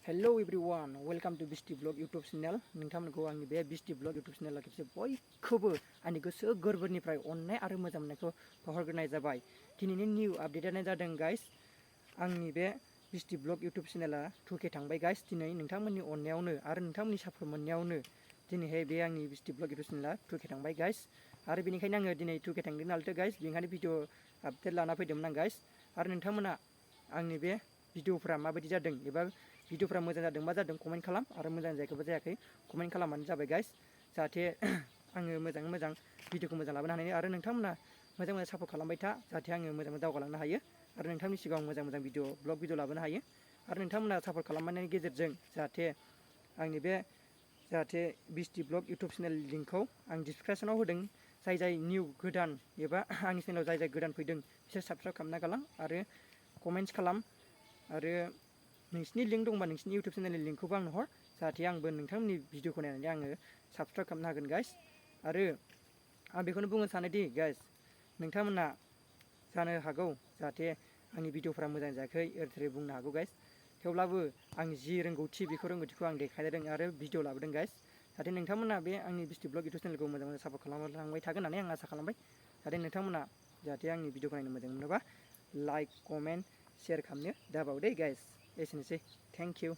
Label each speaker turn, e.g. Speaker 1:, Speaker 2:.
Speaker 1: Hello everyone, welcome to BISTI VLOG YouTube channel. नोंथांमोनखौ आंनि बे BISTI VLOG YouTube channel आ खेबसे बयखौबो आंनि गोसो गोरबोनिफ्राय अननाय आरो मोजां मोननायखौ बावहरग्रोनाय जाबाय। दिनैनि निउ आपडेटआनो जादों गाइस, आंनि बे BISTI VLOG YouTube channel आ 2K थांबाय गाइस। दिनै नोंथांमोननि अननायावनो आरो नोंथांमोननि सापर्ट मोननायावनो दिनैहाय बे आंनि BISTI VLOG YouTube channel आ 2K थांबाय गाइस। आरो बेनिखायनो आङो दिनै 2K थांदों नालाय गाइस, बेनिखायनो भिडिअ आपडेट लाना फैदोंमोन आं गाइस। आरो नोंथांमोना आंनि बे भिडिअफोरा माबायदि जादों एबा भिडिअफ्रा मोजां जादों मा जादों कमेन्ट खालाम, आरो मोजां जायाखैबा जायाखै कमेन्ट खालामबानो जाबाय गाइस, जाहाथे आङो मोजाङै मोजां भिडिअखौ मोजां लाबोनो हानायनि। आरो नोंथांमोना मोजां मोजां सापर्ट खालामबाय था, जाहाथे आङो मोजाङै दावगालांनो हायो आरो नोंथांनि सिगाङाव मोजां मोजां ब्लग भिडिअ लाबोनो हायो। आरो नोंथांमोना सापर्ट खालामनायनि गेजेरजों जाहाथे आंनि बे BISTI VLOG YouTube चेनेल लिंकखौ आं डिसक्रिपसनाव होदों। जाय निउ गोदान एबा आंनि चेनेलाव जाय गोदान फैदों बिसोर साबस्क्राइब खालामना गालां आरो कमेन्ट्स खालाम। आरो नोंसिनि लिंक दंबा नोंसिनि YouTube चेनेलनि लिंकखौबो आंनो हर, जाहाथे आंबो नोंथांमोननि भिडिअखौ नायनानै आङो साबस्क्राइब खालामनो हागोन गाइस। आरो आं बेखौनो बुंनो सानोदि गाइस, नोंथांमोना जानो हागौ जाहाथे आंनि भिडिअफ्रा मोजां जायाखै ओरै बुंनो हागौ गाइस, थेवब्लाबो आं जि रोंगौथि बेखौ रोंगौथिखौ आं देखायदों आरो भिडिअ लाबोदों गाइस। जाहाथे नोंथांमोना बे आंनि BISTI VLOG YouTube चेनेलखौ मोजां मोजां सापर्ट खालामलांबाय थागोन होननानै आं आसा खालामबाय। जाहाथे नोंथांमोना जाहाथे आंनि भिडिअखौ नायनो मोजां मोनोबा लाइक कमेन्ट शेयार खालामनो दाबाव दे गाइस। एसेनोसै, थेंक इउ।